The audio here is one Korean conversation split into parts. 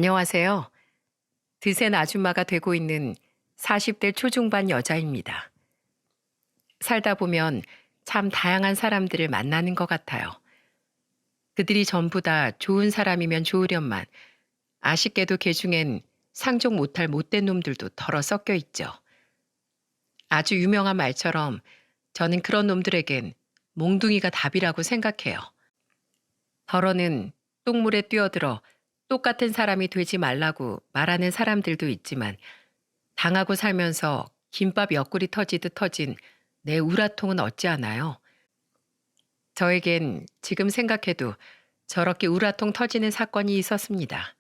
안녕하세요. 드센 아줌마가 되고 있는 40대 초중반 여자입니다. 살다 보면 참 다양한 사람들을 만나는 것 같아요. 그들이 전부 다 좋은 사람이면 좋으련만 아쉽게도 개 중엔 상종 못할 못된 놈들도 덜어 섞여 있죠. 아주 유명한 말처럼 저는 그런 놈들에겐 몽둥이가 답이라고 생각해요. 덜어는 똥물에 뛰어들어 똑같은 사람이 되지 말라고 말하는 사람들도 있지만 당하고 살면서 김밥 옆구리 터지듯 터진 내 우라통은 어찌하나요? 저에겐 지금 생각해도 저렇게 우라통 터지는 사건이 있었습니다.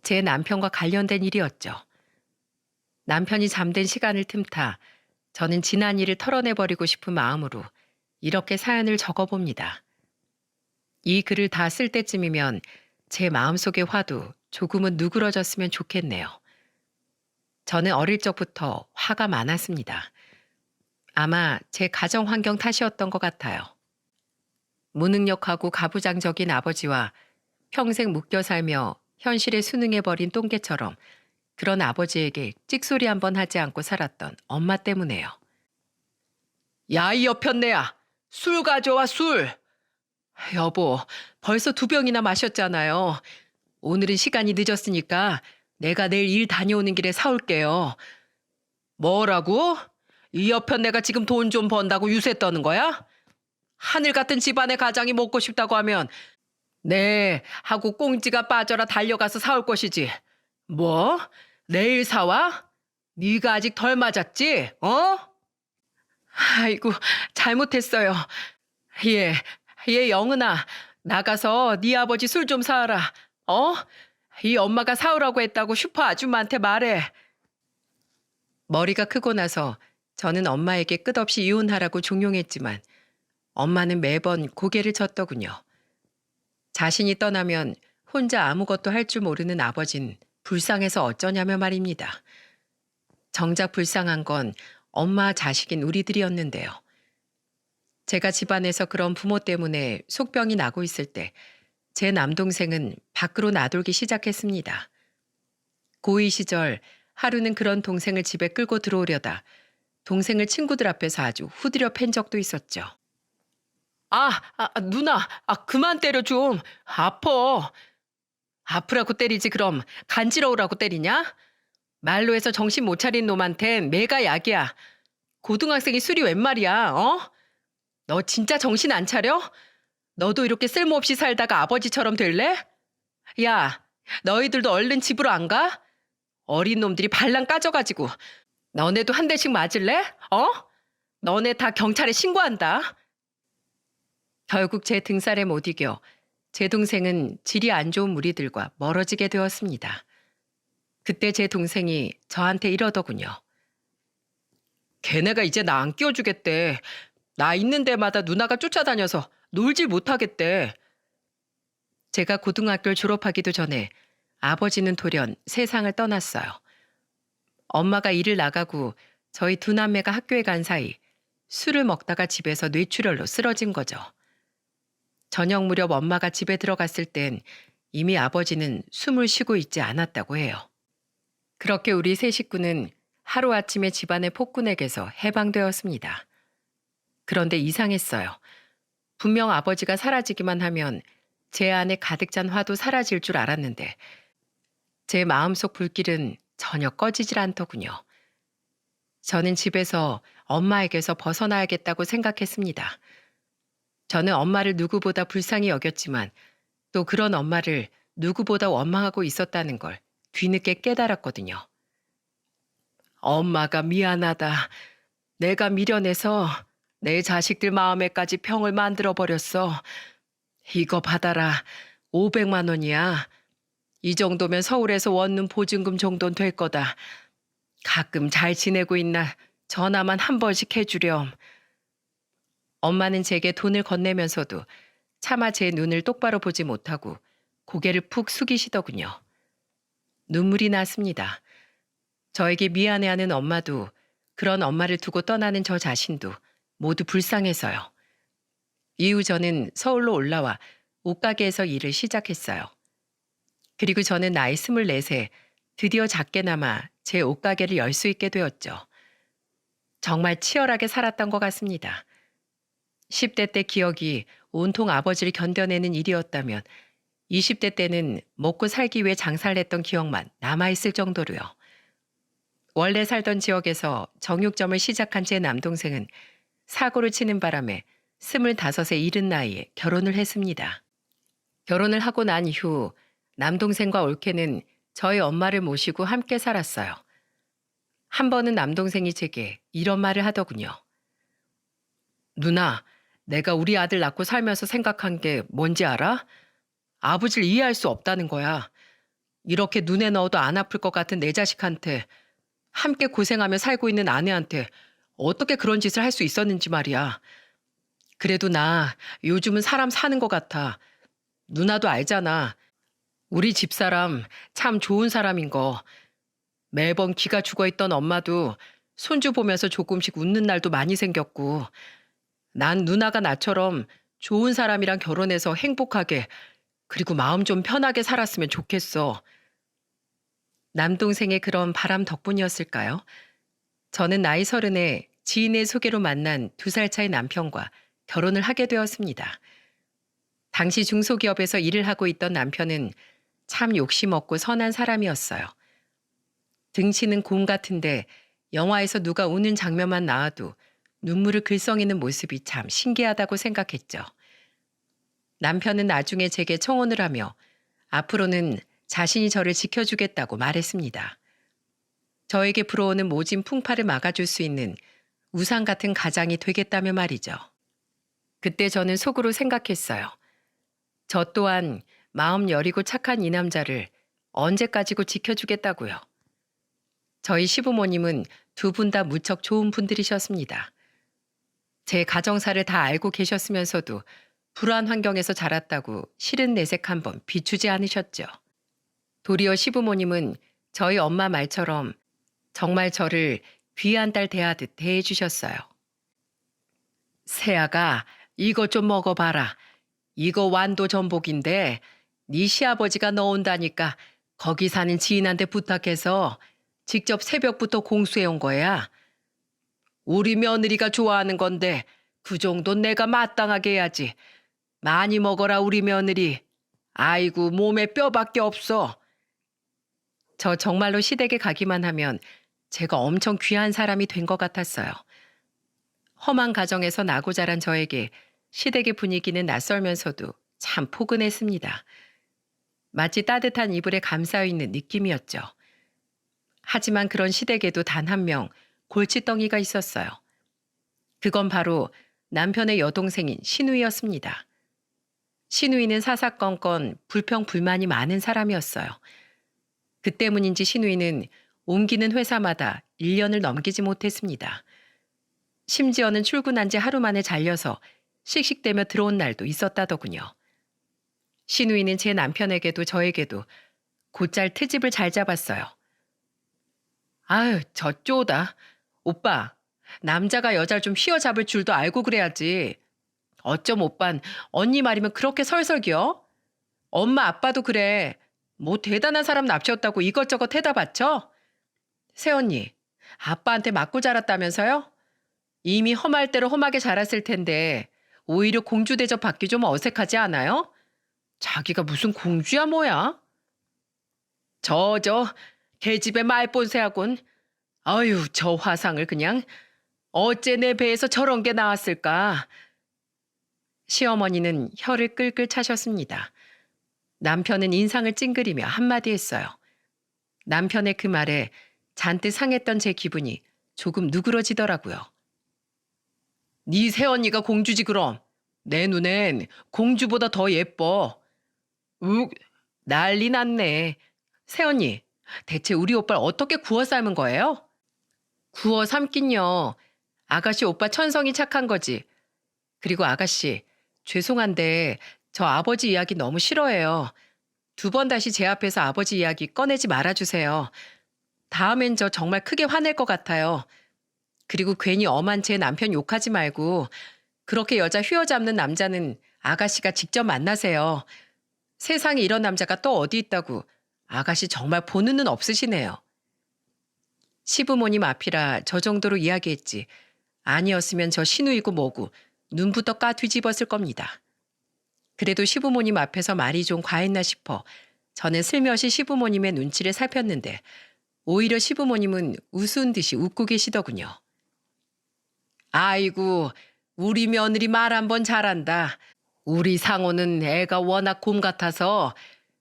제 남편과 관련된 일이었죠. 남편이 잠든 시간을 틈타 저는 지난 일을 털어내버리고 싶은 마음으로 이렇게 사연을 적어봅니다. 이 글을 다 쓸 때쯤이면 제 마음속의 화도 조금은 누그러졌으면 좋겠네요. 저는 어릴 적부터 화가 많았습니다. 아마 제 가정 환경 탓이었던 것 같아요. 무능력하고 가부장적인 아버지와 평생 묶여 살며 현실에 순응해버린 똥개처럼 그런 아버지에게 찍소리 한 번 하지 않고 살았던 엄마 때문에요. 야, 이 여편네야! 술 가져와, 술! 여보, 벌써 2병이나 마셨잖아요. 오늘은 시간이 늦었으니까 내가 내일 일 다녀오는 길에 사올게요. 뭐라고? 이 여편네가 지금 돈 좀 번다고 유세 떠는 거야? 하늘 같은 집안의 가장이 먹고 싶다고 하면 네 하고 꽁지가 빠져라 달려가서 사올 것이지. 뭐? 내일 사와? 네가 아직 덜 맞았지? 어? 아이고, 잘못했어요. 예, 영은아, 나가서 네 아버지 술 좀 사와라. 어? 이 엄마가 사오라고 했다고 슈퍼 아줌마한테 말해. 머리가 크고 나서 저는 엄마에게 끝없이 이혼하라고 종용했지만 엄마는 매번 고개를 젓더군요. 자신이 떠나면 혼자 아무것도 할 줄 모르는 아버진 불쌍해서 어쩌냐며 말입니다. 정작 불쌍한 건 엄마 자식인 우리들이었는데요. 제가 집안에서 그런 부모 때문에 속병이 나고 있을 때 제 남동생은 밖으로 나돌기 시작했습니다. 고2 시절 하루는 그런 동생을 집에 끌고 들어오려다 동생을 친구들 앞에서 아주 후드려 팬 적도 있었죠. 누나, 그만 때려 좀. 아파. 아프라고 때리지 그럼 간지러우라고 때리냐? 말로 해서 정신 못 차린 놈한텐 매가 약이야. 고등학생이 술이 웬 말이야, 어? 너 진짜 정신 안 차려? 너도 이렇게 쓸모없이 살다가 아버지처럼 될래? 야, 너희들도 얼른 집으로 안 가? 어린 놈들이 발랑 까져가지고 너네도 한 대씩 맞을래? 어? 너네 다 경찰에 신고한다. 결국 제 등살에 못 이겨 제 동생은 질이 안 좋은 무리들과 멀어지게 되었습니다. 그때 제 동생이 저한테 이러더군요. 걔네가 이제 나 안 끼워주겠대. 나 있는 데마다 누나가 쫓아다녀서 놀질 못하겠대. 제가 고등학교를 졸업하기도 전에 아버지는 돌연 세상을 떠났어요. 엄마가 일을 나가고 저희 2남매가 학교에 간 사이 술을 먹다가 집에서 뇌출혈로 쓰러진 거죠. 저녁 무렵 엄마가 집에 들어갔을 땐 이미 아버지는 숨을 쉬고 있지 않았다고 해요. 그렇게 우리 세 식구는 하루아침에 집안의 폭군에게서 해방되었습니다. 그런데 이상했어요. 분명 아버지가 사라지기만 하면 제 안에 가득 찬 화도 사라질 줄 알았는데 제 마음속 불길은 전혀 꺼지질 않더군요. 저는 집에서 엄마에게서 벗어나야겠다고 생각했습니다. 저는 엄마를 누구보다 불쌍히 여겼지만 또 그런 엄마를 누구보다 원망하고 있었다는 걸 뒤늦게 깨달았거든요. 엄마가 미안하다. 내가 미련해서 내 자식들 마음에까지 병을 만들어버렸어. 이거 받아라. 500만 원이야. 이 정도면 서울에서 원룸 보증금 정도는 될 거다. 가끔 잘 지내고 있나 전화만 한 번씩 해주렴. 엄마는 제게 돈을 건네면서도 차마 제 눈을 똑바로 보지 못하고 고개를 푹 숙이시더군요. 눈물이 났습니다. 저에게 미안해하는 엄마도 그런 엄마를 두고 떠나는 저 자신도 모두 불쌍해서요. 이후 저는 서울로 올라와 옷가게에서 일을 시작했어요. 그리고 저는 나이 24세 드디어 작게나마 제 옷가게를 열 수 있게 되었죠. 정말 치열하게 살았던 것 같습니다. 10대 때 기억이 온통 아버지를 견뎌내는 일이었다면 20대 때는 먹고 살기 위해 장사를 했던 기억만 남아있을 정도로요. 원래 살던 지역에서 정육점을 시작한 제 남동생은 사고를 치는 바람에 25세 이른 나이에 결혼을 했습니다. 결혼을 하고 난 이후 남동생과 올케는 저희 엄마를 모시고 함께 살았어요. 한 번은 남동생이 제게 이런 말을 하더군요. 누나, 내가 우리 아들 낳고 살면서 생각한 게 뭔지 알아? 아버지를 이해할 수 없다는 거야. 이렇게 눈에 넣어도 안 아플 것 같은 내 자식한테 함께 고생하며 살고 있는 아내한테 어떻게 그런 짓을 할 수 있었는지 말이야. 그래도 나 요즘은 사람 사는 것 같아. 누나도 알잖아. 우리 집사람 참 좋은 사람인 거. 매번 기가 죽어있던 엄마도 손주 보면서 조금씩 웃는 날도 많이 생겼고 난 누나가 나처럼 좋은 사람이랑 결혼해서 행복하게 그리고 마음 좀 편하게 살았으면 좋겠어. 남동생의 그런 바람 덕분이었을까요? 저는 나이 30에 지인의 소개로 만난 2살 차이 남편과 결혼을 하게 되었습니다. 당시 중소기업에서 일을 하고 있던 남편은 참 욕심 없고 선한 사람이었어요. 등치는 곰 같은데 영화에서 누가 우는 장면만 나와도 눈물을 글썽이는 모습이 참 신기하다고 생각했죠. 남편은 나중에 제게 청혼을 하며 앞으로는 자신이 저를 지켜주겠다고 말했습니다. 저에게 불어오는 모진 풍파를 막아줄 수 있는 우상 같은 가장이 되겠다며 말이죠. 그때 저는 속으로 생각했어요. 저 또한 마음 여리고 착한 이 남자를 언제까지고 지켜주겠다고요. 저희 시부모님은 두 분 다 무척 좋은 분들이셨습니다. 제 가정사를 다 알고 계셨으면서도 불안 환경에서 자랐다고 싫은 내색 한번 비추지 않으셨죠. 도리어 시부모님은 저희 엄마 말처럼 정말 저를 귀한 딸 대하듯 대해주셨어요. 세아가 이거 좀 먹어봐라. 이거 완도 전복인데 네 시아버지가 넣어온다니까 거기 사는 지인한테 부탁해서 직접 새벽부터 공수해 온 거야. 우리 며느리가 좋아하는 건데 그 정도는 내가 마땅하게 해야지. 많이 먹어라 우리 며느리. 아이고 몸에 뼈밖에 없어. 저 정말로 시댁에 가기만 하면 제가 엄청 귀한 사람이 된 것 같았어요. 험한 가정에서 나고 자란 저에게 시댁의 분위기는 낯설면서도 참 포근했습니다. 마치 따뜻한 이불에 감싸여 있는 느낌이었죠. 하지만 그런 시댁에도 단 한 명 골칫덩이가 있었어요. 그건 바로 남편의 여동생인 신우이였습니다. 신우이는 사사건건 불평불만이 많은 사람이었어요. 그 때문인지 신우이는 옮기는 회사마다 1년을 넘기지 못했습니다. 심지어는 출근한 지 하루 만에 잘려서 씩씩대며 들어온 날도 있었다더군요. 신우이는 제 남편에게도 저에게도 곧잘 트집을 잘 잡았어요. 아유, 저 쪼다. 오빠, 남자가 여자를 좀 휘어잡을 줄도 알고 그래야지. 어쩜 오빤 언니 말이면 그렇게 설설기어? 엄마 아빠도 그래. 뭐 대단한 사람 납치했다고 이것저것 해다 바쳐? 새언니, 아빠한테 맞고 자랐다면서요? 이미 험할 대로 험하게 자랐을 텐데 오히려 공주 대접 받기 좀 어색하지 않아요? 자기가 무슨 공주야 뭐야? 계집애 말본새하군. 아유, 저 화상을 그냥. 어째 내 배에서 저런 게 나왔을까? 시어머니는 혀를 끌끌 차셨습니다. 남편은 인상을 찡그리며 한마디 했어요. 남편의 그 말에 잔뜩 상했던 제 기분이 조금 누그러지더라고요. 네 새언니가 공주지 그럼. 내 눈엔 공주보다 더 예뻐. 욱, 난리 났네. 새언니, 대체 우리 오빠를 어떻게 구워 삶은 거예요? 구워 삶긴요. 아가씨 오빠 천성이 착한 거지. 그리고 아가씨, 죄송한데 저 아버지 이야기 너무 싫어해요. 2번 다시 제 앞에서 아버지 이야기 꺼내지 말아주세요. 다음엔 저 정말 크게 화낼 것 같아요. 그리고 괜히 엄한 제 남편 욕하지 말고 그렇게 여자 휘어잡는 남자는 아가씨가 직접 만나세요. 세상에 이런 남자가 또 어디 있다고. 아가씨 정말 보는 눈 없으시네요. 시부모님 앞이라 저 정도로 이야기했지. 아니었으면 저 시누이고 뭐고 눈부터 까 뒤집었을 겁니다. 그래도 시부모님 앞에서 말이 좀 과했나 싶어 저는 슬며시 시부모님의 눈치를 살폈는데 오히려 시부모님은 우스운 듯이 웃고 계시더군요. 아이고, 우리 며느리 말 한 번 잘한다. 우리 상호는 애가 워낙 곰 같아서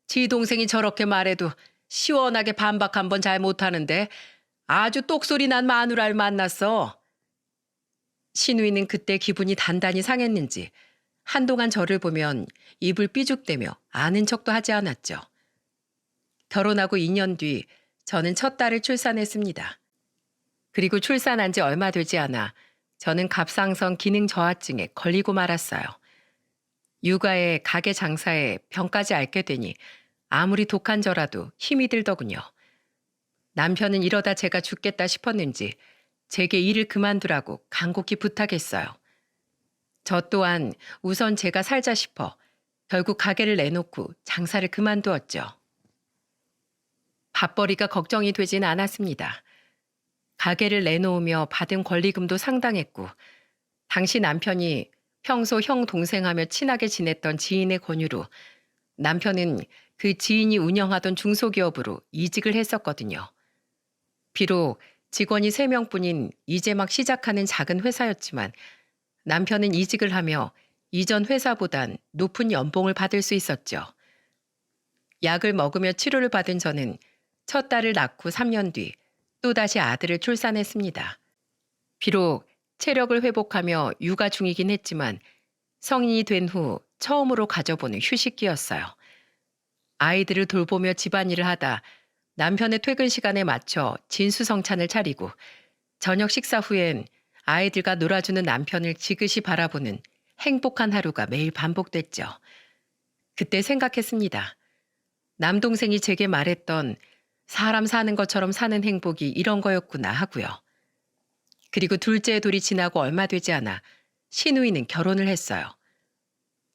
지 동생이 저렇게 말해도 시원하게 반박 한 번 잘 못하는데 아주 똑소리 난 마누라를 만났어. 시누이는 그때 기분이 단단히 상했는지 한동안 저를 보면 입을 삐죽대며 아는 척도 하지 않았죠. 결혼하고 2년 뒤 저는 첫 딸을 출산했습니다. 그리고 출산한 지 얼마 되지 않아 저는 갑상선 기능 저하증에 걸리고 말았어요. 육아에 가게 장사에 병까지 앓게 되니 아무리 독한 저라도 힘이 들더군요. 남편은 이러다 제가 죽겠다 싶었는지 제게 일을 그만두라고 간곡히 부탁했어요. 저 또한 우선 제가 살자 싶어 결국 가게를 내놓고 장사를 그만두었죠. 밥벌이가 걱정이 되진 않았습니다. 가게를 내놓으며 받은 권리금도 상당했고 당시 남편이 평소 형 동생하며 친하게 지냈던 지인의 권유로 남편은 그 지인이 운영하던 중소기업으로 이직을 했었거든요. 비록 직원이 3명뿐인 이제 막 시작하는 작은 회사였지만 남편은 이직을 하며 이전 회사보단 높은 연봉을 받을 수 있었죠. 약을 먹으며 치료를 받은 저는 첫 딸을 낳고 3년 뒤 또다시 아들을 출산했습니다. 비록 체력을 회복하며 육아 중이긴 했지만 성인이 된 후 처음으로 가져보는 휴식기였어요. 아이들을 돌보며 집안일을 하다 남편의 퇴근 시간에 맞춰 진수성찬을 차리고 저녁 식사 후엔 아이들과 놀아주는 남편을 지그시 바라보는 행복한 하루가 매일 반복됐죠. 그때 생각했습니다. 남동생이 제게 말했던 사람 사는 것처럼 사는 행복이 이런 거였구나 하고요. 그리고 둘째의 돌이 지나고 얼마 되지 않아 시누이는 결혼을 했어요.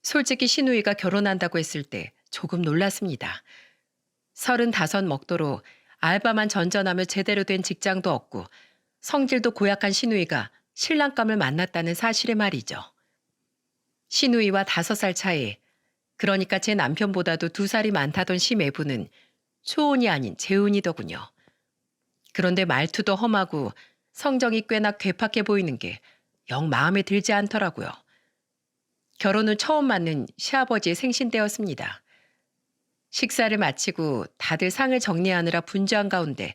솔직히 시누이가 결혼한다고 했을 때 조금 놀랐습니다. 35 먹도록 알바만 전전하며 제대로 된 직장도 없고 성질도 고약한 시누이가 신랑감을 만났다는 사실에 말이죠. 시누이와 5살 차이, 그러니까 제 남편보다도 2살이 많다던 시매부는 초혼이 아닌 재혼이더군요. 그런데 말투도 험하고 성정이 꽤나 괴팍해 보이는 게 영 마음에 들지 않더라고요. 결혼 후 처음 맞는 시아버지의 생신 때였습니다. 식사를 마치고 다들 상을 정리하느라 분주한 가운데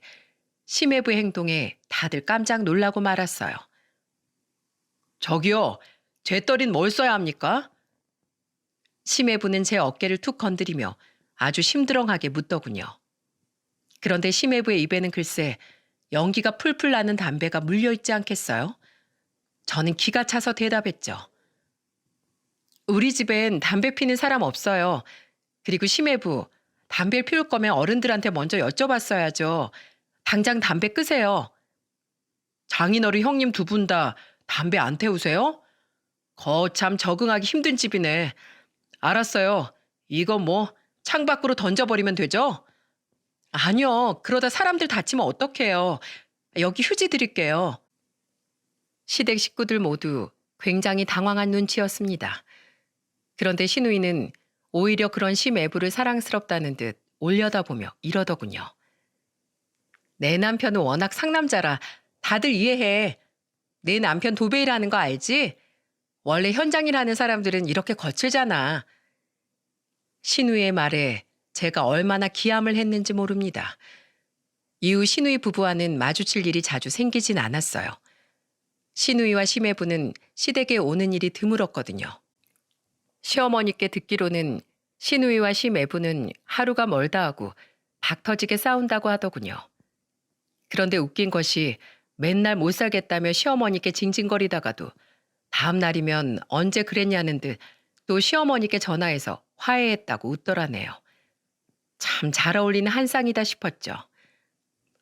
시매부의 행동에 다들 깜짝 놀라고 말았어요. 저기요, 죄떨이는 뭘 써야 합니까? 시매부는 제 어깨를 툭 건드리며 아주 심드렁하게 묻더군요. 그런데 시매부의 입에는 글쎄 연기가 풀풀 나는 담배가 물려있지 않겠어요? 저는 기가 차서 대답했죠. 우리 집엔 담배 피는 사람 없어요. 그리고 시매부, 담배 피울 거면 어른들한테 먼저 여쭤봤어야죠. 당장 담배 끄세요. 장인어른 형님 2분 다 담배 안 태우세요? 거참 적응하기 힘든 집이네. 알았어요. 이거 뭐 창밖으로 던져버리면 되죠? 아니요. 그러다 사람들 다치면 어떡해요. 여기 휴지 드릴게요. 시댁 식구들 모두 굉장히 당황한 눈치였습니다. 그런데 시누이는 오히려 그런 시매부를 사랑스럽다는 듯 올려다보며 이러더군요. 내 남편은 워낙 상남자라 다들 이해해. 내 남편 도배일하는 거 알지? 원래 현장 일하는 사람들은 이렇게 거칠잖아. 시누이의 말에 제가 얼마나 기함을 했는지 모릅니다. 이후 시누이 부부와는 마주칠 일이 자주 생기진 않았어요. 시누이와 시매부는 시댁에 오는 일이 드물었거든요. 시어머니께 듣기로는 시누이와 시매부는 하루가 멀다 하고 박터지게 싸운다고 하더군요. 그런데 웃긴 것이 맨날 못 살겠다며 시어머니께 징징거리다가도 다음 날이면 언제 그랬냐는 듯 또 시어머니께 전화해서 화해했다고 웃더라네요. 참 잘 어울리는 한 쌍이다 싶었죠.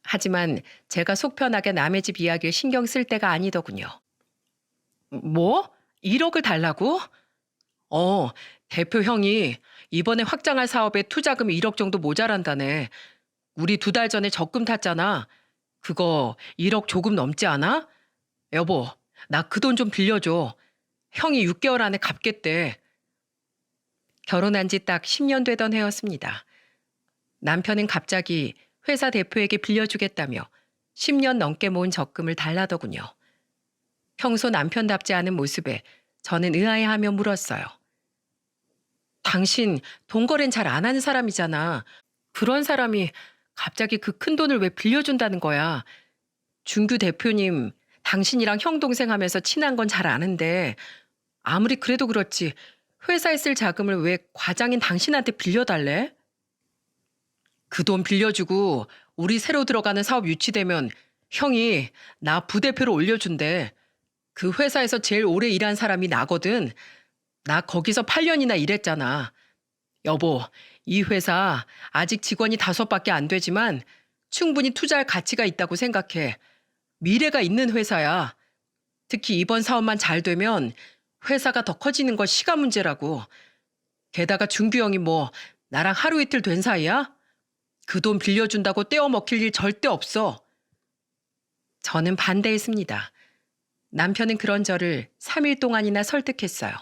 하지만 제가 속 편하게 남의 집 이야기를 신경 쓸 때가 아니더군요. 뭐? 1억을 달라고? 대표 형이 이번에 확장할 사업에 투자금이 1억 정도 모자란다네. 우리 2달 전에 적금 탔잖아. 그거 1억 조금 넘지 않아? 여보, 나 그 돈 좀 빌려줘. 형이 6개월 안에 갚겠대. 결혼한 지 딱 10년 되던 해였습니다. 남편은 갑자기 회사 대표에게 빌려주겠다며 10년 넘게 모은 적금을 달라더군요. 평소 남편답지 않은 모습에 저는 의아해하며 물었어요. 당신 돈거래는 잘 안 하는 사람이잖아. 그런 사람이 갑자기 그 큰 돈을 왜 빌려준다는 거야? 준규 대표님, 당신이랑 형 동생 하면서 친한 건 잘 아는데 아무리 그래도 그렇지 회사에 쓸 자금을 왜 과장인 당신한테 빌려달래? 그 돈 빌려주고 우리 새로 들어가는 사업 유치되면 형이 나 부대표로 올려준대. 그 회사에서 제일 오래 일한 사람이 나거든. 나 거기서 8년이나 일했잖아. 여보, 이 회사 아직 직원이 5밖에 안 되지만 충분히 투자할 가치가 있다고 생각해. 미래가 있는 회사야. 특히 이번 사업만 잘 되면 회사가 더 커지는 건 시간 문제라고. 게다가 준규 형이 뭐 나랑 하루 이틀 된 사이야? 그 돈 빌려준다고 떼어먹힐 일 절대 없어. 저는 반대했습니다. 남편은 그런 저를 3일 동안이나 설득했어요.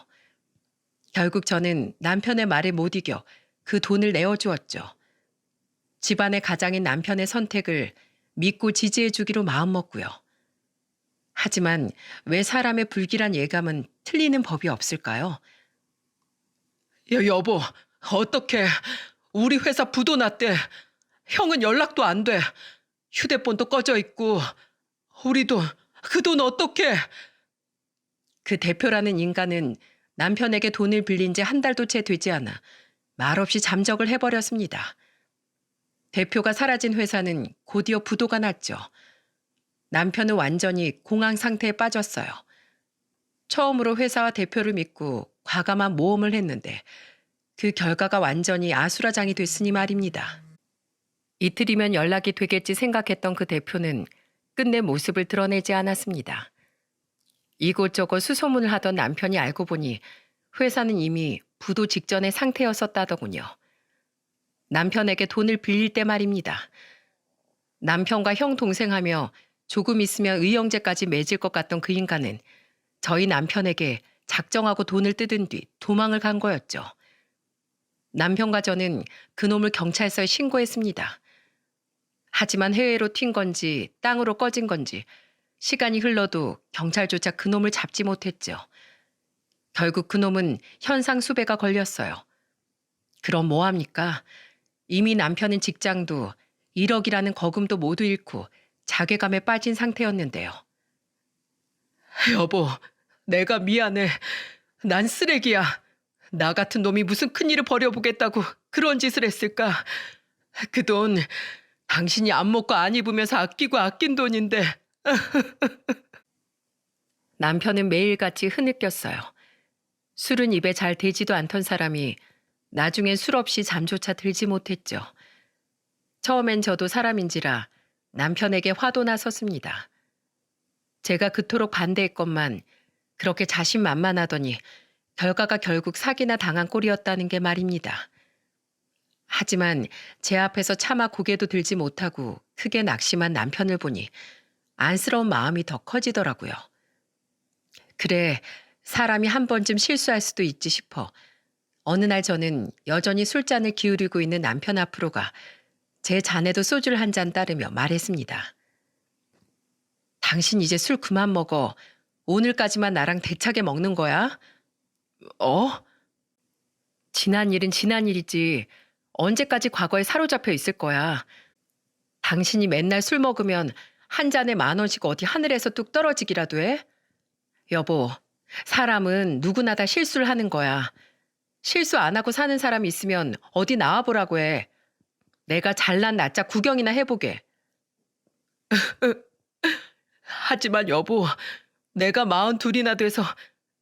결국 저는 남편의 말에 못 이겨 그 돈을 내어주었죠. 집안의 가장인 남편의 선택을 믿고 지지해주기로 마음먹고요. 하지만 왜 사람의 불길한 예감은 틀리는 법이 없을까요? 여보, 어떡해. 우리 회사 부도 났대. 형은 연락도 안 돼. 휴대폰도 꺼져 있고. 우리 돈, 그 돈 어떡해. 그 대표라는 인간은 남편에게 돈을 빌린 지 1달도 채 되지 않아 말없이 잠적을 해버렸습니다. 대표가 사라진 회사는 곧이어 부도가 났죠. 남편은 완전히 공황 상태에 빠졌어요. 처음으로 회사와 대표를 믿고 과감한 모험을 했는데 그 결과가 완전히 아수라장이 됐으니 말입니다. 이틀이면 연락이 되겠지 생각했던 그 대표는 끝내 모습을 드러내지 않았습니다. 이곳저곳 수소문을 하던 남편이 알고 보니 회사는 이미 부도 직전의 상태였었다더군요. 남편에게 돈을 빌릴 때 말입니다. 남편과 형 동생하며 조금 있으면 의형제까지 맺을 것 같던 그 인간은 저희 남편에게 작정하고 돈을 뜯은 뒤 도망을 간 거였죠. 남편과 저는 그놈을 경찰서에 신고했습니다. 하지만 해외로 튄 건지 땅으로 꺼진 건지 시간이 흘러도 경찰조차 그놈을 잡지 못했죠. 결국 그놈은 현상 수배가 걸렸어요. 그럼 뭐합니까? 이미 남편은 직장도 1억이라는 거금도 모두 잃고 자괴감에 빠진 상태였는데요. 여보, 내가 미안해. 난 쓰레기야. 나 같은 놈이 무슨 큰일을 벌여보겠다고 그런 짓을 했을까? 그 돈 당신이 안 먹고 안 입으면서 아끼고 아낀 돈인데. 남편은 매일같이 흐느꼈어요. 술은 입에 잘 대지도 않던 사람이 나중엔 술 없이 잠조차 들지 못했죠. 처음엔 저도 사람인지라 남편에게 화도 나섰습니다. 제가 그토록 반대했건만 그렇게 자신만만하더니 결과가 결국 사기나 당한 꼴이었다는 게 말입니다. 하지만 제 앞에서 차마 고개도 들지 못하고 크게 낙심한 남편을 보니 안쓰러운 마음이 더 커지더라고요. 그래, 사람이 한 번쯤 실수할 수도 있지 싶어 어느 날 저는 여전히 술잔을 기울이고 있는 남편 앞으로 가 제 잔에도 소주를 한 잔 따르며 말했습니다. 당신 이제 술 그만 먹어. 오늘까지만 나랑 대차게 먹는 거야? 지난 일은 지난 일이지. 언제까지 과거에 사로잡혀 있을 거야. 당신이 맨날 술 먹으면 한 잔에 10,000원씩 어디 하늘에서 뚝 떨어지기라도 해? 여보, 사람은 누구나 다 실수를 하는 거야. 실수 안 하고 사는 사람이 있으면 어디 나와보라고 해. 내가 잘난 나짜 구경이나 해보게. 하지만 여보, 내가 42이나 돼서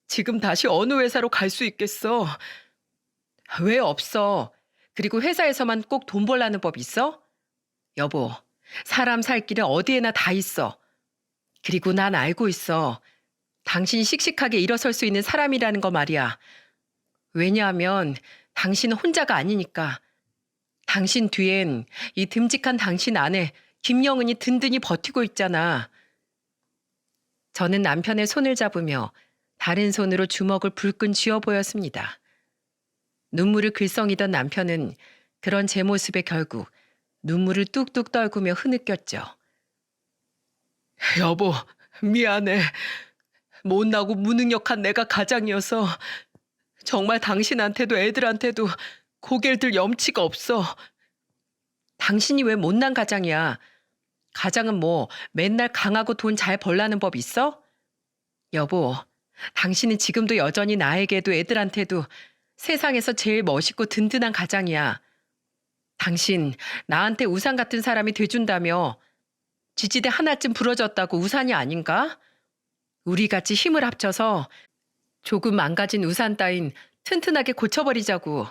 지금 다시 어느 회사로 갈 수 있겠어? 왜 없어? 그리고 회사에서만 꼭 돈 벌라는 법 있어? 여보, 사람 살 길은 어디에나 다 있어. 그리고 난 알고 있어. 당신이 씩씩하게 일어설 수 있는 사람이라는 거 말이야. 왜냐하면 당신은 혼자가 아니니까. 당신 뒤엔 이 듬직한 당신 아내 김영은이 든든히 버티고 있잖아. 저는 남편의 손을 잡으며 다른 손으로 주먹을 불끈 쥐어 보였습니다. 눈물을 글썽이던 남편은 그런 제 모습에 결국 눈물을 뚝뚝 떨구며 흐느꼈죠. 여보, 미안해. 못나고 무능력한 내가 가장이어서 정말 당신한테도 애들한테도 고개를 들 염치가 없어. 당신이 왜 못난 가장이야? 가장은 뭐 맨날 강하고 돈 잘 벌라는 법 있어? 여보, 당신은 지금도 여전히 나에게도 애들한테도 세상에서 제일 멋있고 든든한 가장이야. 당신 나한테 우산 같은 사람이 돼준다며 지지대 하나쯤 부러졌다고 우산이 아닌가? 우리 같이 힘을 합쳐서 조금 망가진 우산 따윈 튼튼하게 고쳐버리자고.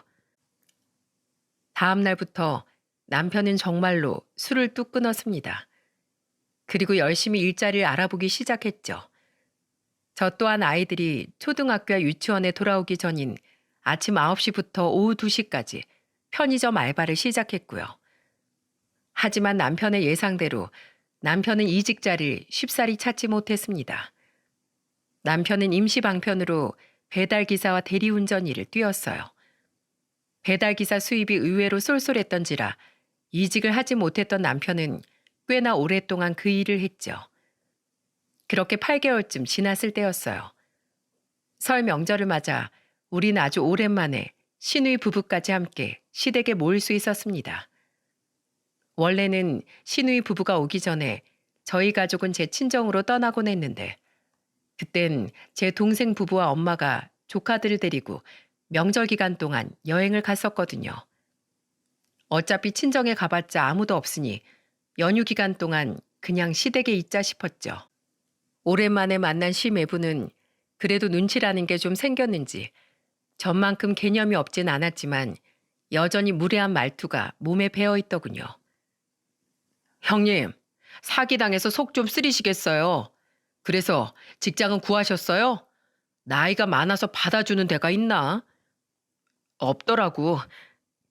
다음 날부터 남편은 정말로 술을 뚝 끊었습니다. 그리고 열심히 일자리를 알아보기 시작했죠. 저 또한 아이들이 초등학교와 유치원에 돌아오기 전인 아침 9시부터 오후 2시까지 편의점 알바를 시작했고요. 하지만 남편의 예상대로 남편은 이직 자리를 쉽사리 찾지 못했습니다. 남편은 임시 방편으로 배달기사와 대리운전 일을 뛰었어요. 배달기사 수입이 의외로 쏠쏠했던지라 이직을 하지 못했던 남편은 꽤나 오랫동안 그 일을 했죠. 그렇게 8개월쯤 지났을 때였어요. 설 명절을 맞아 우린 아주 오랜만에 시누이 부부까지 함께 시댁에 모일 수 있었습니다. 원래는 시누이 부부가 오기 전에 저희 가족은 제 친정으로 떠나곤 했는데 그땐 제 동생 부부와 엄마가 조카들을 데리고 명절 기간 동안 여행을 갔었거든요. 어차피 친정에 가봤자 아무도 없으니 연휴 기간 동안 그냥 시댁에 있자 싶었죠. 오랜만에 만난 시매부는 그래도 눈치라는 게 좀 생겼는지 전만큼 개념이 없진 않았지만 여전히 무례한 말투가 몸에 배어 있더군요. 형님, 사기당해서 속 좀 쓰리시겠어요. 그래서 직장은 구하셨어요? 나이가 많아서 받아주는 데가 있나? 없더라고.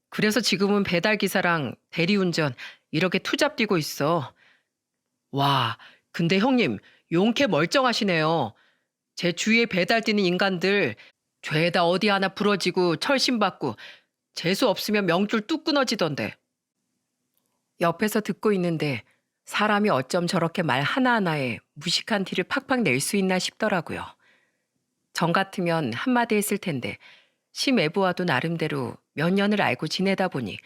그래서 지금은 배달기사랑 대리운전 이렇게 투잡 뛰고 있어. 와, 근데 형님 용케 멀쩡하시네요. 제 주위에 배달 뛰는 인간들 죄다 어디 하나 부러지고 철심받고 재수 없으면 명줄 뚝 끊어지던데. 옆에서 듣고 있는데 사람이 어쩜 저렇게 말 하나하나에 무식한 티를 팍팍 낼 수 있나 싶더라고요. 전 같으면 한마디 했을 텐데 심애부와도 나름대로 몇 년을 알고 지내다 보니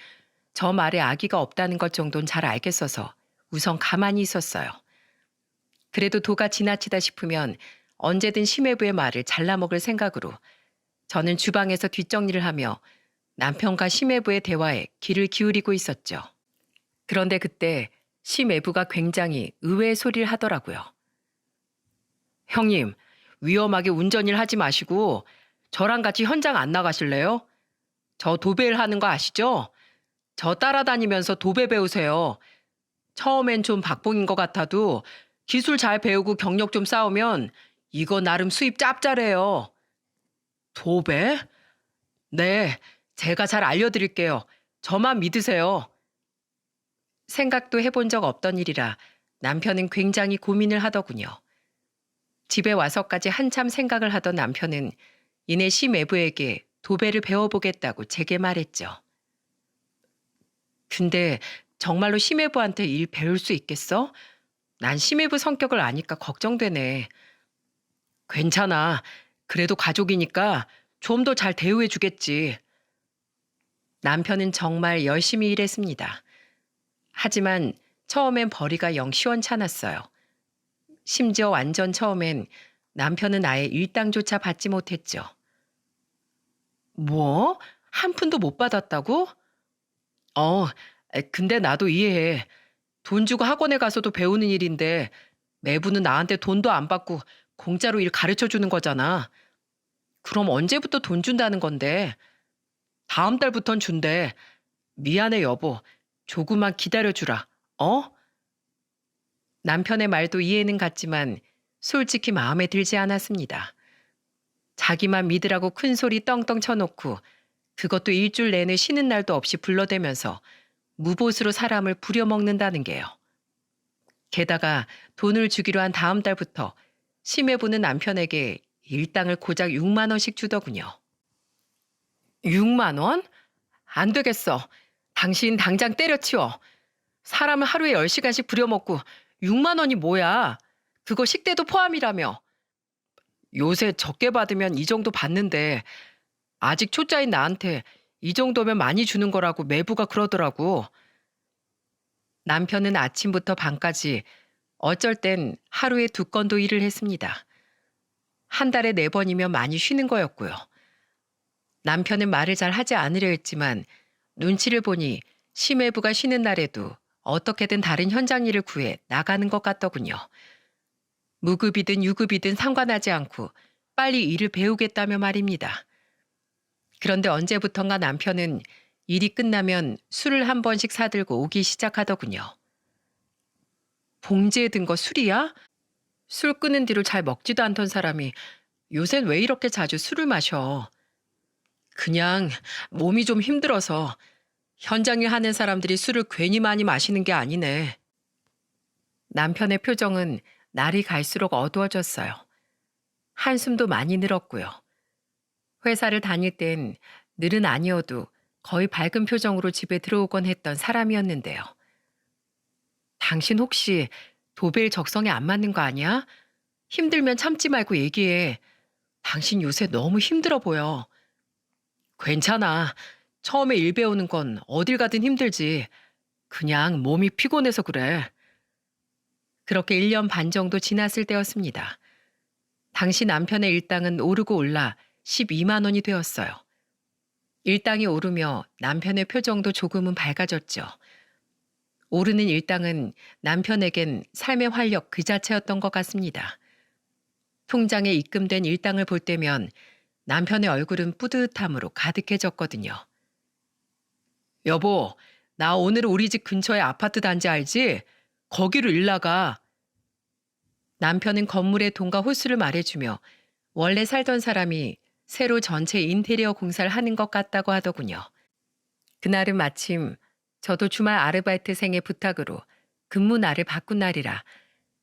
저 말에 악의가 없다는 것 정도는 잘 알겠어서 우선 가만히 있었어요. 그래도 도가 지나치다 싶으면 언제든 심애부의 말을 잘라먹을 생각으로 저는 주방에서 뒷정리를 하며 남편과 심애부의 대화에 귀를 기울이고 있었죠. 그런데 그때 심애부가 굉장히 의외의 소리를 하더라고요. 형님, 위험하게 운전일 하지 마시고 저랑 같이 현장 안 나가실래요? 저 도배일 하는 거 아시죠? 저 따라다니면서 도배 배우세요. 처음엔 좀 박봉인 것 같아도 기술 잘 배우고 경력 좀 쌓으면 이거 나름 수입 짭짤해요. 도배? 네, 제가 잘 알려드릴게요. 저만 믿으세요. 생각도 해본 적 없던 일이라 남편은 굉장히 고민을 하더군요. 집에 와서까지 한참 생각을 하던 남편은 이내 시매부에게 도배를 배워보겠다고 제게 말했죠. 근데 정말로 시매부한테 일 배울 수 있겠어? 난 시매부 성격을 아니까 걱정되네. 괜찮아. 그래도 가족이니까 좀 더 잘 대우해 주겠지. 남편은 정말 열심히 일했습니다. 하지만 처음엔 벌이가 영 시원찮았어요. 심지어 완전 처음엔 남편은 아예 일당조차 받지 못했죠. 뭐? 한 푼도 못 받았다고? 근데 나도 이해해. 돈 주고 학원에 가서도 배우는 일인데 매부는 나한테 돈도 안 받고 공짜로 일 가르쳐 주는 거잖아. 그럼 언제부터 돈 준다는 건데? 다음 달부턴 준대. 미안해 여보. 조금만 기다려주라. 남편의 말도 이해는 갔지만 솔직히 마음에 들지 않았습니다. 자기만 믿으라고 큰 소리 떵떵 쳐놓고 그것도 일주일 내내 쉬는 날도 없이 불러대면서 무보수로 사람을 부려먹는다는 게요. 게다가 돈을 주기로 한 다음 달부터 심해보는 남편에게 일당을 고작 6만 원씩 주더군요. 6만 원? 안 되겠어. 당신 당장 때려치워. 사람을 하루에 10시간씩 부려먹고 6만 원이 뭐야? 그거 식대도 포함이라며. 요새 적게 받으면 이 정도 받는데 아직 초짜인 나한테 이 정도면 많이 주는 거라고 매부가 그러더라고. 남편은 아침부터 밤까지 어쩔 땐 하루에 2건도 일을 했습니다. 한 달에 4번이면 많이 쉬는 거였고요. 남편은 말을 잘 하지 않으려 했지만 눈치를 보니 심해부가 쉬는 날에도 어떻게든 다른 현장 일을 구해 나가는 것 같더군요. 무급이든 유급이든 상관하지 않고 빨리 일을 배우겠다며 말입니다. 그런데 언제부턴가 남편은 일이 끝나면 술을 한 번씩 사들고 오기 시작하더군요. 봉지에 든 거 술이야? 술 끊은 뒤로 잘 먹지도 않던 사람이 요샌 왜 이렇게 자주 술을 마셔? 그냥 몸이 좀 힘들어서. 현장일 하는 사람들이 술을 괜히 많이 마시는 게 아니네. 남편의 표정은 날이 갈수록 어두워졌어요. 한숨도 많이 늘었고요. 회사를 다닐 땐 늘은 아니어도 거의 밝은 표정으로 집에 들어오곤 했던 사람이었는데요. 당신 혹시 도배일 적성에 안 맞는 거 아니야? 힘들면 참지 말고 얘기해. 당신 요새 너무 힘들어 보여. 괜찮아. 처음에 일 배우는 건 어딜 가든 힘들지. 그냥 몸이 피곤해서 그래. 그렇게 1년 반 정도 지났을 때였습니다. 당시 남편의 일당은 오르고 올라 12만 원이 되었어요. 일당이 오르며 남편의 표정도 조금은 밝아졌죠. 오르는 일당은 남편에겐 삶의 활력 그 자체였던 것 같습니다. 통장에 입금된 일당을 볼 때면 남편의 얼굴은 뿌듯함으로 가득해졌거든요. 여보, 나 오늘 우리 집 근처에 아파트 단지 알지? 거기로 일 나가. 남편은 건물의 돈과 호수를 말해주며 원래 살던 사람이 새로 전체 인테리어 공사를 하는 것 같다고 하더군요. 그날은 마침 저도 주말 아르바이트생의 부탁으로 근무 날을 바꾼 날이라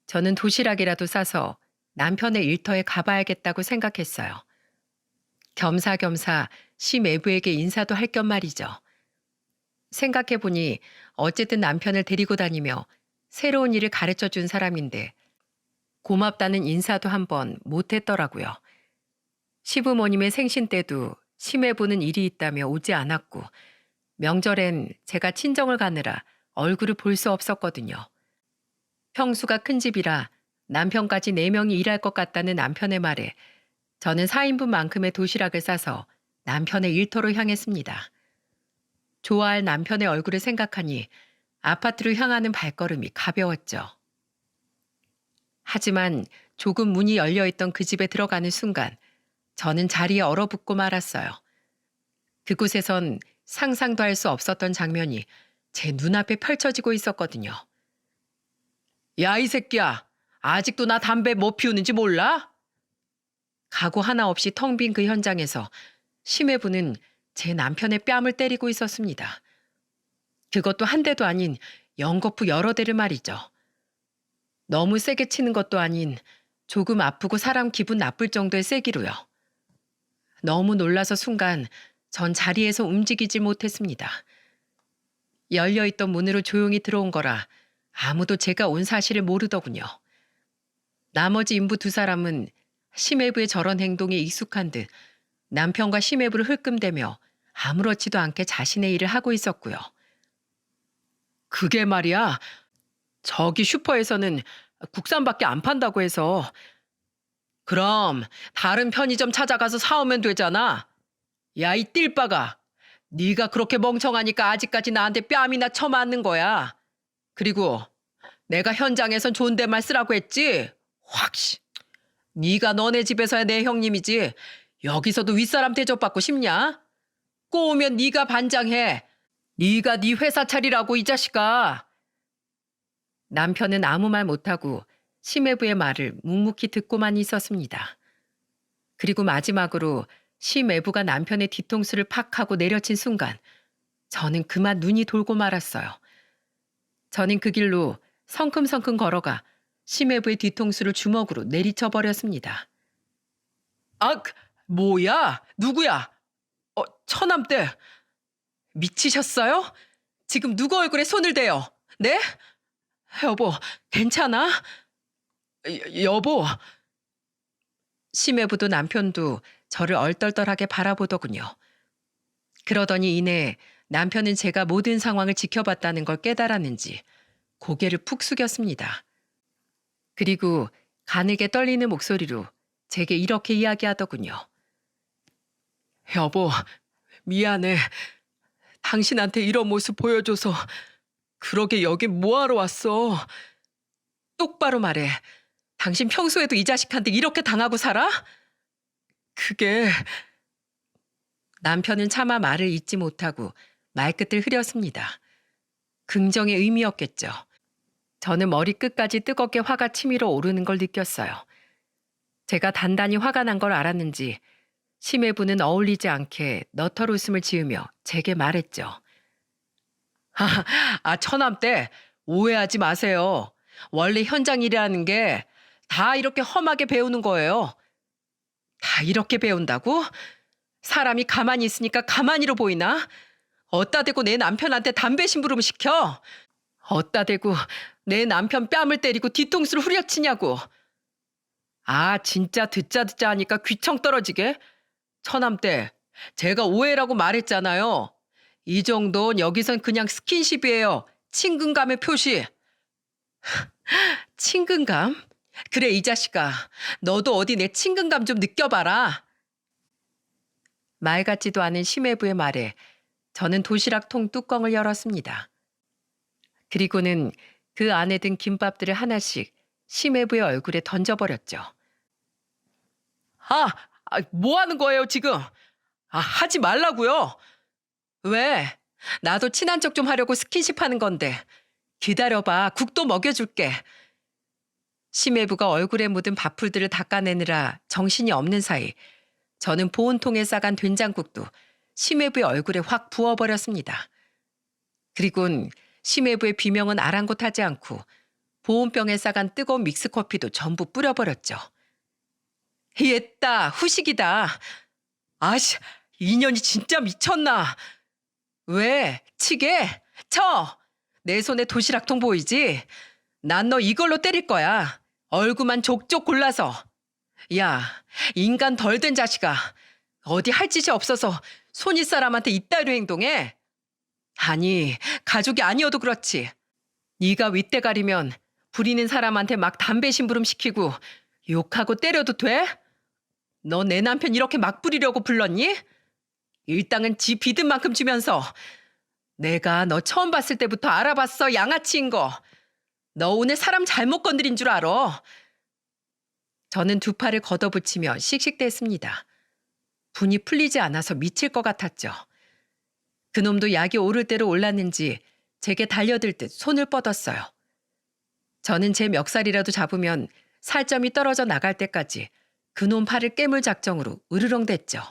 저는 도시락이라도 싸서 남편의 일터에 가봐야겠다고 생각했어요. 겸사겸사 시매부에게 인사도 할 겸 말이죠. 생각해보니 어쨌든 남편을 데리고 다니며 새로운 일을 가르쳐 준 사람인데 고맙다는 인사도 한번 못했더라고요. 시부모님의 생신 때도 시매보는 일이 있다며 오지 않았고 명절엔 제가 친정을 가느라 얼굴을 볼 수 없었거든요. 평수가 큰 집이라 남편까지 4명이 일할 것 같다는 남편의 말에 저는 4인분만큼의 도시락을 싸서 남편의 일터로 향했습니다. 좋아할 남편의 얼굴을 생각하니 아파트로 향하는 발걸음이 가벼웠죠. 하지만 조금 문이 열려있던 그 집에 들어가는 순간 저는 자리에 얼어붙고 말았어요. 그곳에선 상상도 할 수 없었던 장면이 제 눈앞에 펼쳐지고 있었거든요. 야, 이 새끼야. 아직도 나 담배 못 피우는지 몰라? 각오 하나 없이 텅 빈 그 현장에서 심해부는 제 남편의 뺨을 때리고 있었습니다. 그것도 한 대도 아닌 연거푸 여러 대를 말이죠. 너무 세게 치는 것도 아닌 조금 아프고 사람 기분 나쁠 정도의 세기로요. 너무 놀라서 순간 전 자리에서 움직이질 못했습니다. 열려있던 문으로 조용히 들어온 거라 아무도 제가 온 사실을 모르더군요. 나머지 인부 2사람은 심해부의 저런 행동에 익숙한 듯 남편과 심해부를 흘끔대며 아무렇지도 않게 자신의 일을 하고 있었고요. 그게 말이야. 저기 슈퍼에서는 국산밖에 안 판다고 해서. 그럼 다른 편의점 찾아가서 사오면 되잖아. 야, 이 띨빠가. 네가 그렇게 멍청하니까 아직까지 나한테 뺨이나 쳐맞는 거야. 그리고 내가 현장에선 존댓말 쓰라고 했지? 확 씨. 네가 너네 집에서야 내 형님이지. 여기서도 윗사람 대접받고 싶냐? 꼬우면 네가 반장해. 네가 네 회사 차리라고 이 자식아. 남편은 아무 말 못하고 심해부의 말을 묵묵히 듣고만 있었습니다. 그리고 마지막으로 심애부가 남편의 뒤통수를 팍 하고 내려친 순간 저는 그만 눈이 돌고 말았어요. 저는 그 길로 성큼성큼 걸어가 심애부의 뒤통수를 주먹으로 내리쳐 버렸습니다. 아, 뭐야? 누구야? 처남댁. 미치셨어요? 지금 누구 얼굴에 손을 대요? 네? 여보, 괜찮아? 여보. 심해부도 남편도 저를 얼떨떨하게 바라보더군요. 그러더니 이내 남편은 제가 모든 상황을 지켜봤다는 걸 깨달았는지 고개를 푹 숙였습니다. 그리고 가늘게 떨리는 목소리로 제게 이렇게 이야기하더군요. 여보, 미안해. 당신한테 이런 모습 보여줘서. 그러게 여긴 뭐하러 왔어? 똑바로 말해. 당신 평소에도 이 자식한테 이렇게 당하고 살아? 그게... 남편은 차마 말을 잇지 못하고 말끝을 흐렸습니다. 긍정의 의미였겠죠. 저는 머리끝까지 뜨겁게 화가 치밀어 오르는 걸 느꼈어요. 제가 단단히 화가 난 걸 알았는지 심해부는 어울리지 않게 너털 웃음을 지으며 제게 말했죠. 처남때 오해하지 마세요. 원래 현장 일이라는 게 다 이렇게 험하게 배우는 거예요. 다 이렇게 배운다고? 사람이 가만히 있으니까 가만히로 보이나? 어따 대고 내 남편한테 담배 심부름 시켜? 어따 대고 내 남편 뺨을 때리고 뒤통수를 후려치냐고. 진짜 듣자 하니까 귀청 떨어지게. 처남때 제가 오해라고 말했잖아요. 이 정도는 여기선 그냥 스킨십이에요. 친근감의 표시. 친근감? 그래 이 자식아. 너도 어디 내 친근감 좀 느껴봐라. 말 같지도 않은 심해부의 말에 저는 도시락통 뚜껑을 열었습니다. 그리고는 그 안에 든 김밥들을 하나씩 심해부의 얼굴에 던져버렸죠. 뭐 하는 거예요 지금? 하지 말라고요. 왜? 나도 친한 척 좀 하려고 스킨십 하는 건데. 기다려봐. 국도 먹여줄게. 심해부가 얼굴에 묻은 밥풀들을 닦아내느라 정신이 없는 사이 저는 보온통에 싸간 된장국도 심해부의 얼굴에 확 부어버렸습니다. 그리곤 심해부의 비명은 아랑곳하지 않고 보온병에 싸간 뜨거운 믹스커피도 전부 뿌려버렸죠. 옛다. 후식이다. 이년이 진짜 미쳤나. 왜? 치게? 쳐! 내 손에 도시락통 보이지? 난 너 이걸로 때릴 거야. 얼굴만 족족 골라서. 야, 인간 덜 된 자식아. 어디 할 짓이 없어서 손윗 사람한테 이따위로 행동해? 아니, 가족이 아니어도 그렇지. 네가 윗대 가리면 부리는 사람한테 막 담배 심부름 시키고 욕하고 때려도 돼? 너 내 남편 이렇게 막 부리려고 불렀니? 일당은 지 비든 만큼 주면서. 내가 너 처음 봤을 때부터 알아봤어, 양아치인 거. 너 오늘 사람 잘못 건드린 줄 알아. 저는 두 팔을 걷어붙이며 씩씩댔습니다. 분이 풀리지 않아서 미칠 것 같았죠. 그놈도 약이 오를 대로 올랐는지 제게 달려들 듯 손을 뻗었어요. 저는 제 멱살이라도 잡으면 살점이 떨어져 나갈 때까지 그놈 팔을 깨물 작정으로 으르렁댔죠.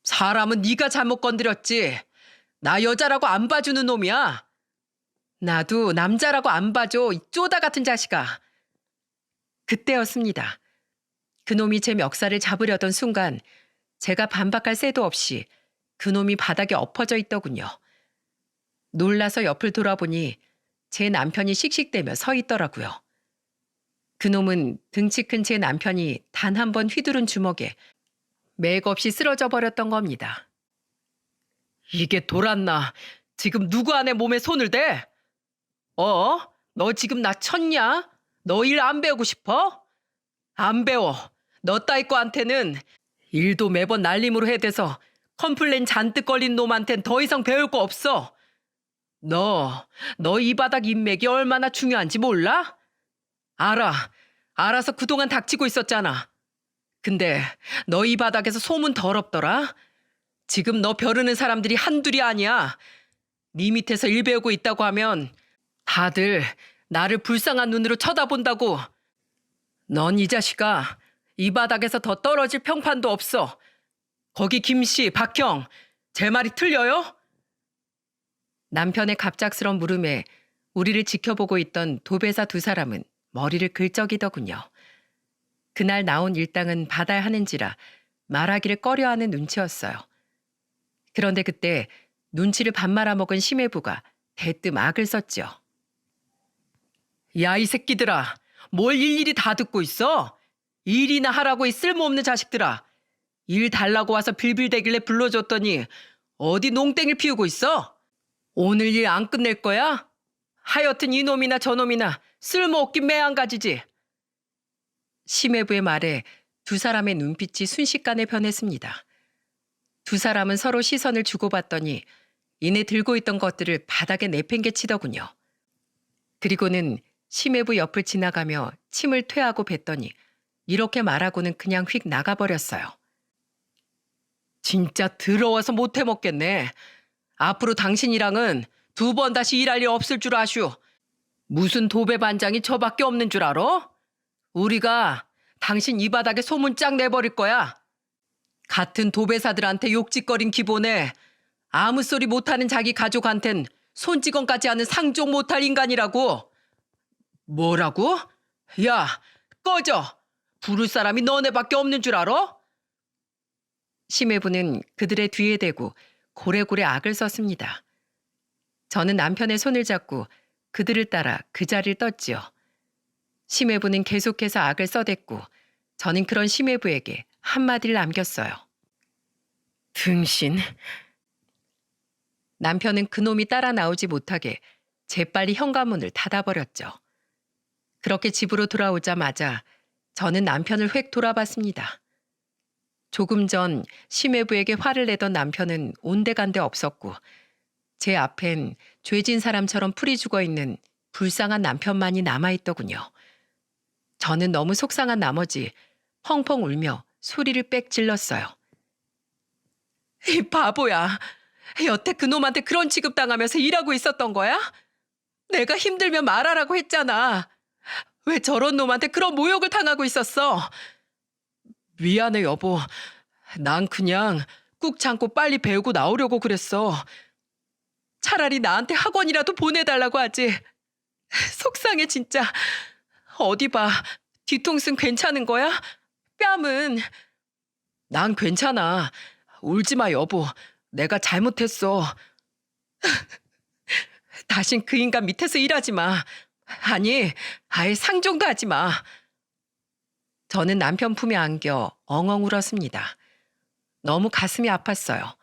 사람은 네가 잘못 건드렸지. 나 여자라고 안 봐주는 놈이야. 나도 남자라고 안 봐줘, 이 쪼다 같은 자식아. 그때였습니다. 그놈이 제 멱살을 잡으려던 순간 제가 반박할 새도 없이 그놈이 바닥에 엎어져 있더군요. 놀라서 옆을 돌아보니 제 남편이 씩씩대며 서 있더라고요. 그놈은 등치 큰 제 남편이 단 한 번 휘두른 주먹에 맥없이 쓰러져 버렸던 겁니다. 이게 돌았나? 지금 누구 안에 몸에 손을 대? 너 지금 나 쳤냐? 너 일 안 배우고 싶어? 안 배워. 너 따위 거한테는 일도 매번 날림으로 해대서 컴플레인 잔뜩 걸린 놈한텐 더 이상 배울 거 없어. 너 이 바닥 인맥이 얼마나 중요한지 몰라? 알아서 그동안 닥치고 있었잖아. 근데 너 이 바닥에서 소문 더럽더라. 지금 너 벼르는 사람들이 한둘이 아니야. 네 밑에서 일 배우고 있다고 하면 다들 나를 불쌍한 눈으로 쳐다본다고. 넌 이 자식아, 이 바닥에서 더 떨어질 평판도 없어. 거기 김씨, 박형, 제 말이 틀려요? 남편의 갑작스런 물음에 우리를 지켜보고 있던 도배사 두 사람은 머리를 긁적이더군요. 그날 나온 일당은 받아야 하는지라 말하기를 꺼려하는 눈치였어요. 그런데 그때 눈치를 밥 말아먹은 심해부가 대뜸 악을 썼지요. 야, 이 새끼들아, 뭘 일일이 다 듣고 있어? 일이나 하라고 이 쓸모없는 자식들아. 일 달라고 와서 빌빌대길래 불러줬더니 어디 농땡이를 피우고 있어? 오늘 일 안 끝낼 거야? 하여튼 이놈이나 저놈이나 쓸모없긴 매한가지지. 심해부의 말에 두 사람의 눈빛이 순식간에 변했습니다. 두 사람은 서로 시선을 주고받더니 이내 들고 있던 것들을 바닥에 내팽개치더군요. 그리고는 심해부 옆을 지나가며 침을 퇴하고 뱉더니 이렇게 말하고는 그냥 휙 나가버렸어요. 진짜 더러워서 못 해먹겠네. 앞으로 당신이랑은 두 번 다시 일할 일 없을 줄 아슈. 무슨 도배 반장이 저밖에 없는 줄 알아? 우리가 당신 이 바닥에 소문 쫙 내버릴 거야. 같은 도배사들한테 욕짓거린 기본에 아무 소리 못하는 자기 가족한텐 손찌검까지 하는 상종 못할 인간이라고. 뭐라고? 야, 꺼져. 부를 사람이 너네밖에 없는 줄 알아? 심해부는 그들의 뒤에 대고 고래고래 악을 썼습니다. 저는 남편의 손을 잡고 그들을 따라 그 자리를 떴지요. 심해부는 계속해서 악을 써댔고 저는 그런 심해부에게 한마디를 남겼어요. 등신. 남편은 그놈이 따라 나오지 못하게 재빨리 현관문을 닫아버렸죠. 그렇게 집으로 돌아오자마자 저는 남편을 획 돌아봤습니다. 조금 전 심해부에게 화를 내던 남편은 온데간데 없었고 제 앞엔 죄진 사람처럼 풀이 죽어있는 불쌍한 남편만이 남아있더군요. 저는 너무 속상한 나머지 펑펑 울며 소리를 빽 질렀어요. 이 바보야. 여태 그놈한테 그런 취급당하면서 일하고 있었던 거야? 내가 힘들면 말하라고 했잖아. 왜 저런 놈한테 그런 모욕을 당하고 있었어? 미안해 여보. 난 그냥 꾹 참고 빨리 배우고 나오려고 그랬어. 차라리 나한테 학원이라도 보내달라고 하지. 속상해 진짜. 어디 봐. 뒤통수는 괜찮은 거야? 뺨은. 난 괜찮아. 울지 마 여보. 내가 잘못했어. 다신 그 인간 밑에서 일하지 마. 아니, 아예 상종도 하지 마. 저는 남편 품에 안겨 엉엉 울었습니다. 너무 가슴이 아팠어요.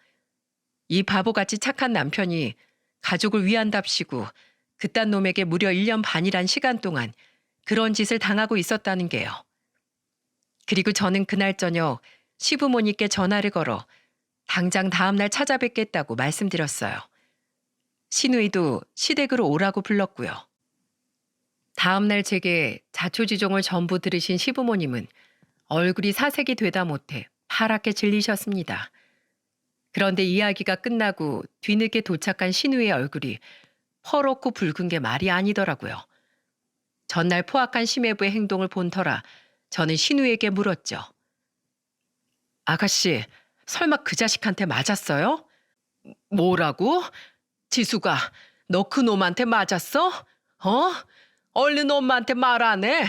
이 바보같이 착한 남편이 가족을 위한답시고 그딴 놈에게 무려 1년 반이란 시간 동안 그런 짓을 당하고 있었다는 게요. 그리고 저는 그날 저녁 시부모님께 전화를 걸어 당장 다음날 찾아뵙겠다고 말씀드렸어요. 시누이도 시댁으로 오라고 불렀고요. 다음날 제게 자초지종을 전부 들으신 시부모님은 얼굴이 사색이 되다 못해 파랗게 질리셨습니다. 그런데 이야기가 끝나고 뒤늦게 도착한 시누이의 얼굴이 퍼렇고 붉은 게 말이 아니더라고요. 전날 포악한 심해부의 행동을 본 터라 저는 시누이에게 물었죠. 아가씨, 설마 그 자식한테 맞았어요? 뭐라고? 지수가 너 그 놈한테 맞았어? 얼른 엄마한테 말 안 해?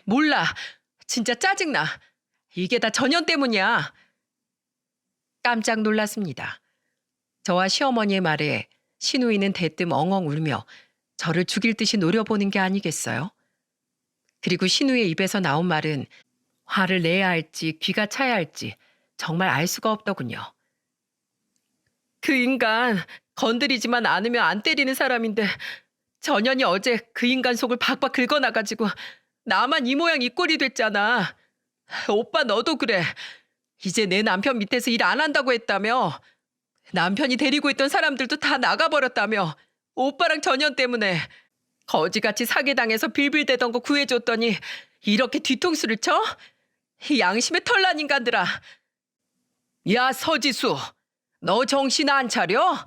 몰라. 진짜 짜증나. 이게 다 전현 때문이야. 깜짝 놀랐습니다. 저와 시어머니의 말에 시누이는 대뜸 엉엉 울며 저를 죽일 듯이 노려보는 게 아니겠어요? 그리고 시누이의 입에서 나온 말은 화를 내야 할지 귀가 차야 할지 정말 알 수가 없더군요. 그 인간 건드리지만 않으면 안 때리는 사람인데 전현이 어제 그 인간 속을 박박 긁어놔가지고 나만 이 모양 이 꼴이 됐잖아. 오빠 너도 그래. 이제 내 남편 밑에서 일 안 한다고 했다며. 남편이 데리고 있던 사람들도 다 나가버렸다며. 오빠랑 전현 때문에. 거지같이 사기당해서 빌빌대던 거 구해줬더니 이렇게 뒤통수를 쳐? 이 양심의 털난 인간들아. 야 서지수, 너 정신 안 차려?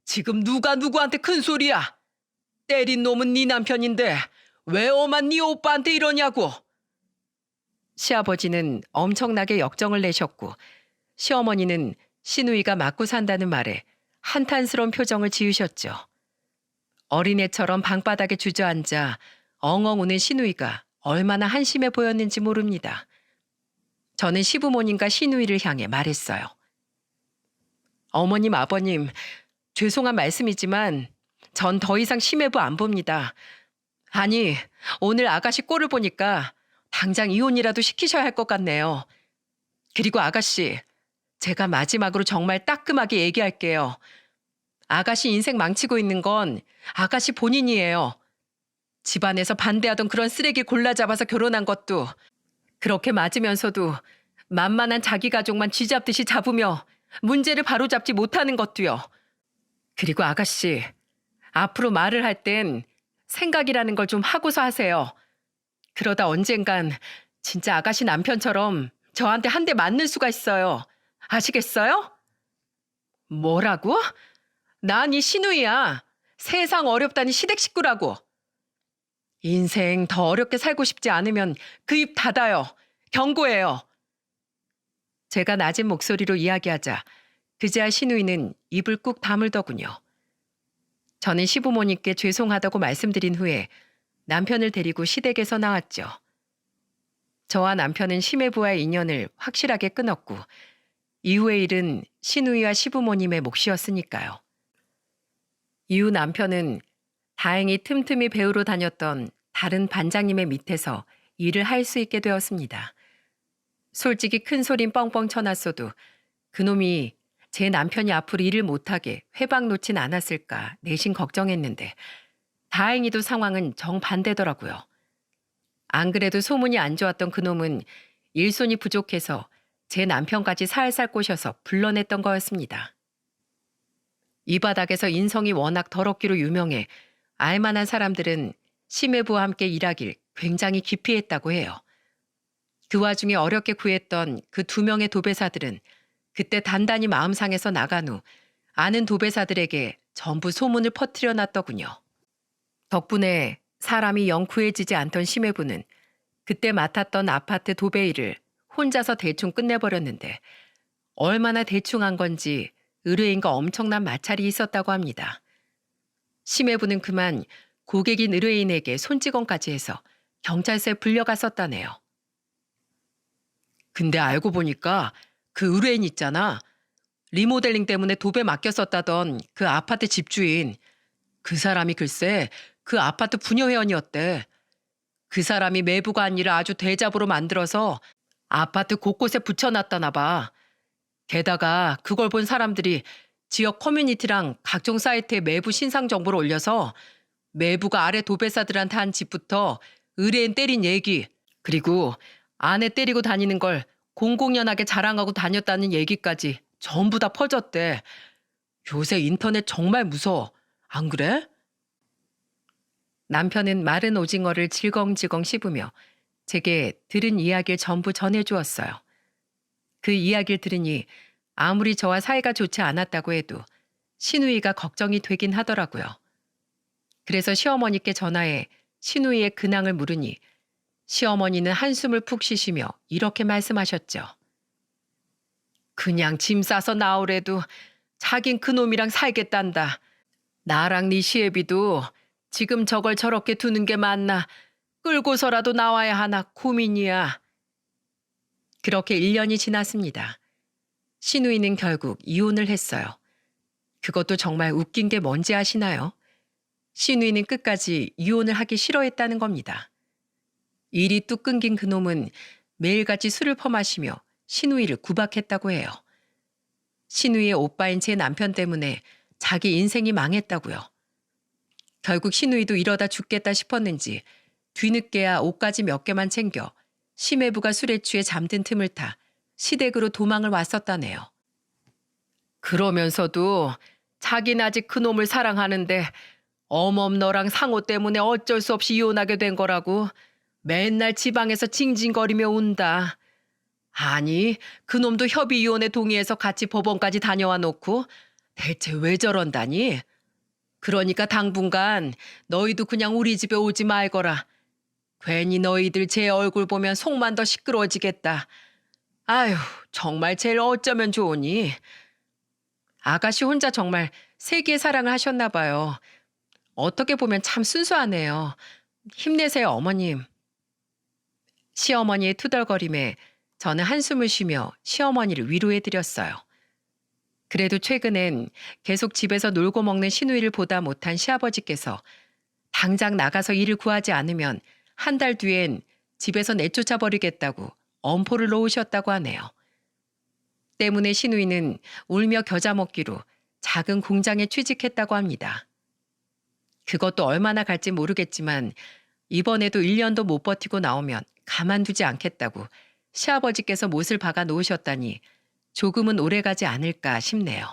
지금 누가 누구한테 큰 소리야? 때린 놈은 네 남편인데 왜 엄한 네 오빠한테 이러냐고. 시아버지는 엄청나게 역정을 내셨고 시어머니는 시누이가 맞고 산다는 말에 한탄스러운 표정을 지으셨죠. 어린애처럼 방바닥에 주저앉아 엉엉 우는 시누이가 얼마나 한심해 보였는지 모릅니다. 저는 시부모님과 시누이를 향해 말했어요. 어머님, 아버님, 죄송한 말씀이지만 전 더 이상 심해부 안 봅니다. 아니, 오늘 아가씨 꼴을 보니까 당장 이혼이라도 시키셔야 할 것 같네요. 그리고 아가씨, 제가 마지막으로 정말 따끔하게 얘기할게요. 아가씨 인생 망치고 있는 건 아가씨 본인이에요. 집안에서 반대하던 그런 쓰레기 골라 잡아서 결혼한 것도, 그렇게 맞으면서도 만만한 자기 가족만 쥐잡듯이 잡으며 문제를 바로잡지 못하는 것도요. 그리고 아가씨, 앞으로 말을 할 땐 생각이라는 걸 좀 하고서 하세요. 그러다 언젠간 진짜 아가씨 남편처럼 저한테 한 대 맞는 수가 있어요. 아시겠어요? 뭐라고? 난 이 시누이야. 세상 어렵다니 시댁 식구라고. 인생 더 어렵게 살고 싶지 않으면 그 입 닫아요. 경고해요. 제가 낮은 목소리로 이야기하자 그제야 시누이는 입을 꾹 다물더군요. 저는 시부모님께 죄송하다고 말씀드린 후에 남편을 데리고 시댁에서 나왔죠. 저와 남편은 시매부와의 인연을 확실하게 끊었고 이후의 일은 시누이와 시부모님의 몫이었으니까요. 이후 남편은 다행히 틈틈이 배우러 다녔던 다른 반장님의 밑에서 일을 할 수 있게 되었습니다. 솔직히 큰 소린 뻥뻥 쳐놨어도 그놈이 제 남편이 앞으로 일을 못하게 회방 놓진 않았을까 내심 걱정했는데 다행히도 상황은 정반대더라고요. 안 그래도 소문이 안 좋았던 그놈은 일손이 부족해서 제 남편까지 살살 꼬셔서 불러냈던 거였습니다. 이 바닥에서 인성이 워낙 더럽기로 유명해 알만한 사람들은 시매부와 함께 일하길 굉장히 기피했다고 해요. 그 와중에 어렵게 구했던 그 2명의 도배사들은 그때 단단히 마음 상해서 나간 후 아는 도배사들에게 전부 소문을 퍼뜨려 놨더군요. 덕분에 사람이 영 구해지지 않던 시매부는 그때 맡았던 아파트 도배 일을 혼자서 대충 끝내버렸는데 얼마나 대충 한 건지 의뢰인과 엄청난 마찰이 있었다고 합니다. 시매부는 그만 고객인 의뢰인에게 손찌검까지 해서 경찰서에 불려갔었다네요. 근데 알고 보니까 그 의뢰인 있잖아. 리모델링 때문에 도배 맡겼었다던 그 아파트 집주인. 그 사람이 글쎄 그 아파트 부녀 회원이었대. 그 사람이 매부가 한 일을 아주 대잡으로 만들어서 아파트 곳곳에 붙여놨다나 봐. 게다가 그걸 본 사람들이 지역 커뮤니티랑 각종 사이트에 매부 신상 정보를 올려서 매부가 아래 도배사들한테 한 집부터 의뢰인 때린 얘기, 그리고 아내 때리고 다니는 걸 공공연하게 자랑하고 다녔다는 얘기까지 전부 다 퍼졌대. 요새 인터넷 정말 무서워. 안 그래? 남편은 마른 오징어를 질겅질겅 씹으며 제게 들은 이야기를 전부 전해주었어요. 그 이야기를 들으니 아무리 저와 사이가 좋지 않았다고 해도 시누이가 걱정이 되긴 하더라고요. 그래서 시어머니께 전화해 시누이의 근황을 물으니 시어머니는 한숨을 푹 쉬시며 이렇게 말씀하셨죠. 그냥 짐 싸서 나오래도 자긴 그놈이랑 살겠단다. 나랑 네 시애비도 지금 저걸 저렇게 두는 게 맞나 끌고서라도 나와야 하나 고민이야. 그렇게 1년이 지났습니다. 시누이는 결국 이혼을 했어요. 그것도 정말 웃긴 게 뭔지 아시나요? 시누이는 끝까지 이혼을 하기 싫어했다는 겁니다. 일이 뚝 끊긴 그놈은 매일같이 술을 퍼마시며 시누이를 구박했다고 해요. 시누이의 오빠인 제 남편 때문에 자기 인생이 망했다고요. 결국 시누이도 이러다 죽겠다 싶었는지 뒤늦게야 옷까지 몇 개만 챙겨 시매부가 술에 취해 잠든 틈을 타 시댁으로 도망을 왔었다네요. 그러면서도 자기는 아직 그놈을 사랑하는데 어멈 너랑 상호 때문에 어쩔 수 없이 이혼하게 된 거라고 맨날 지방에서 징징거리며 운다. 아니, 그놈도 협의 이혼에 동의해서 같이 법원까지 다녀와 놓고 대체 왜 저런다니? 그러니까 당분간 너희도 그냥 우리 집에 오지 말거라. 괜히 너희들 제 얼굴 보면 속만 더 시끄러워지겠다. 아휴, 정말 쟤를 어쩌면 좋으니. 아가씨 혼자 정말 세기의 사랑을 하셨나 봐요. 어떻게 보면 참 순수하네요. 힘내세요, 어머님. 시어머니의 투덜거림에 저는 한숨을 쉬며 시어머니를 위로해드렸어요. 그래도 최근엔 계속 집에서 놀고 먹는 시누이를 보다 못한 시아버지께서 당장 나가서 일을 구하지 않으면 한 달 뒤엔 집에서 내쫓아 버리겠다고 엄포를 놓으셨다고 하네요. 때문에 시누이는 울며 겨자 먹기로 작은 공장에 취직했다고 합니다. 그것도 얼마나 갈지 모르겠지만 이번에도 1년도 못 버티고 나오면 가만두지 않겠다고 시아버지께서 못을 박아 놓으셨다니 조금은 오래가지 않을까 싶네요.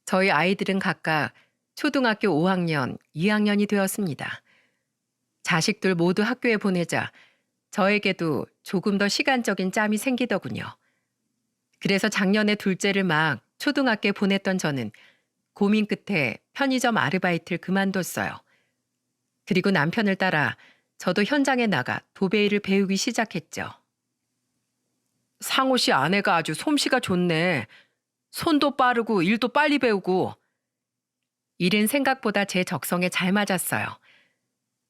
저희 아이들은 각각 초등학교 5학년, 2학년이 되었습니다. 자식들 모두 학교에 보내자 저에게도 조금 더 시간적인 짬이 생기더군요. 그래서 작년에 둘째를 막 초등학교에 보냈던 저는 고민 끝에 편의점 아르바이트를 그만뒀어요. 그리고 남편을 따라 저도 현장에 나가 도배일을 배우기 시작했죠. 상호 씨 아내가 아주 솜씨가 좋네. 손도 빠르고 일도 빨리 배우고. 일은 생각보다 제 적성에 잘 맞았어요.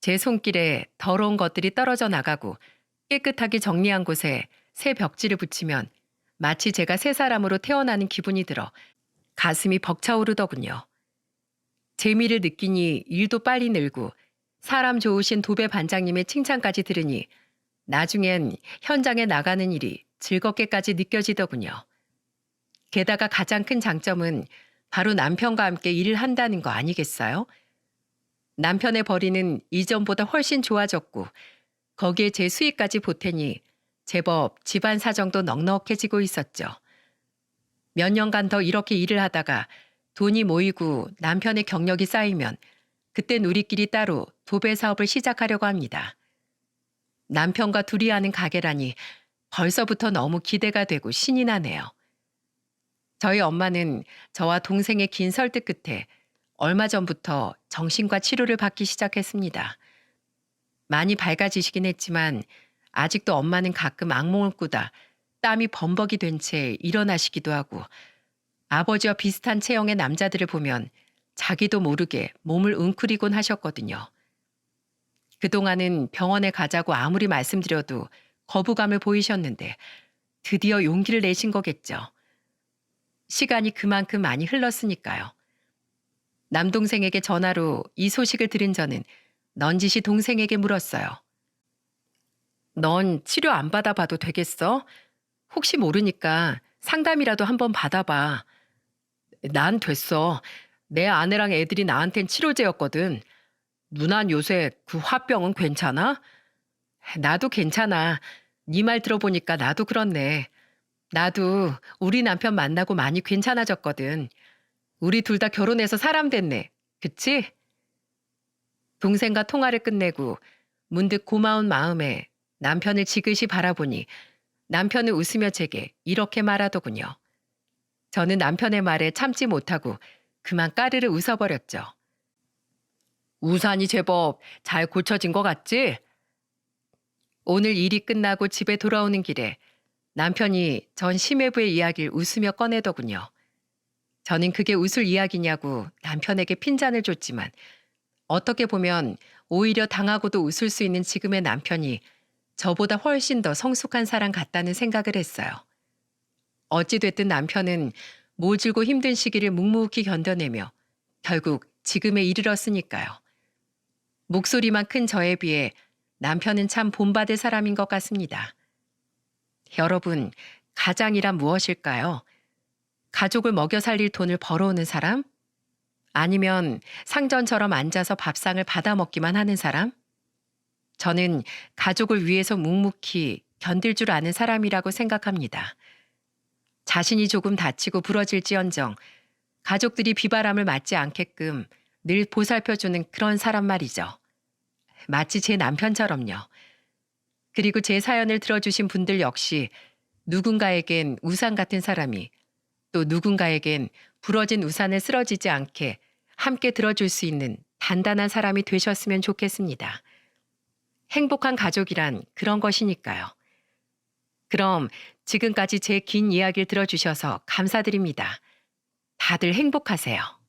제 손길에 더러운 것들이 떨어져 나가고 깨끗하게 정리한 곳에 새 벽지를 붙이면 마치 제가 새 사람으로 태어나는 기분이 들어 가슴이 벅차오르더군요. 재미를 느끼니 일도 빨리 늘고 사람 좋으신 도배 반장님의 칭찬까지 들으니 나중엔 현장에 나가는 일이 즐겁게까지 느껴지더군요. 게다가 가장 큰 장점은 바로 남편과 함께 일을 한다는 거 아니겠어요? 남편의 벌이는 이전보다 훨씬 좋아졌고 거기에 제 수익까지 보태니 제법 집안 사정도 넉넉해지고 있었죠. 몇 년간 더 이렇게 일을 하다가 돈이 모이고 남편의 경력이 쌓이면 그땐 우리끼리 따로 도배 사업을 시작하려고 합니다. 남편과 둘이 하는 가게라니 벌써부터 너무 기대가 되고 신이 나네요. 저희 엄마는 저와 동생의 긴 설득 끝에 얼마 전부터 정신과 치료를 받기 시작했습니다. 많이 밝아지시긴 했지만 아직도 엄마는 가끔 악몽을 꾸다 땀이 범벅이 된 채 일어나시기도 하고 아버지와 비슷한 체형의 남자들을 보면 자기도 모르게 몸을 웅크리곤 하셨거든요. 그동안은 병원에 가자고 아무리 말씀드려도 거부감을 보이셨는데 드디어 용기를 내신 거겠죠. 시간이 그만큼 많이 흘렀으니까요. 남동생에게 전화로 이 소식을 들은 저는 넌지시 동생에게 물었어요. 넌 치료 안 받아봐도 되겠어? 혹시 모르니까 상담이라도 한번 받아봐. 난 됐어. 내 아내랑 애들이 나한텐 치료제였거든. 누난 요새 그 화병은 괜찮아? 나도 괜찮아. 네 말 들어보니까 나도 그렇네. 나도 우리 남편 만나고 많이 괜찮아졌거든. 우리 둘 다 결혼해서 사람 됐네. 그치? 동생과 통화를 끝내고 문득 고마운 마음에 남편을 지그시 바라보니 남편은 웃으며 제게 이렇게 말하더군요. 저는 남편의 말에 참지 못하고 그만 까르르 웃어버렸죠. 우산이 제법 잘 고쳐진 것 같지? 오늘 일이 끝나고 집에 돌아오는 길에 남편이 전 심해부의 이야기를 웃으며 꺼내더군요. 저는 그게 웃을 이야기냐고 남편에게 핀잔을 줬지만 어떻게 보면 오히려 당하고도 웃을 수 있는 지금의 남편이 저보다 훨씬 더 성숙한 사람 같다는 생각을 했어요. 어찌됐든 남편은 모질고 힘든 시기를 묵묵히 견뎌내며 결국 지금에 이르렀으니까요. 목소리만 큰 저에 비해 남편은 참 본받을 사람인 것 같습니다. 여러분, 가장이란 무엇일까요? 가족을 먹여 살릴 돈을 벌어오는 사람? 아니면 상전처럼 앉아서 밥상을 받아 먹기만 하는 사람? 저는 가족을 위해서 묵묵히 견딜 줄 아는 사람이라고 생각합니다. 자신이 조금 다치고 부러질지언정 가족들이 비바람을 맞지 않게끔 늘 보살펴주는 그런 사람 말이죠. 마치 제 남편처럼요. 그리고 제 사연을 들어주신 분들 역시 누군가에겐 우산 같은 사람이 또 누군가에겐 부러진 우산을 쓰러지지 않게 함께 들어줄 수 있는 단단한 사람이 되셨으면 좋겠습니다. 행복한 가족이란 그런 것이니까요. 그럼 지금까지 제 긴 이야기를 들어주셔서 감사드립니다. 다들 행복하세요.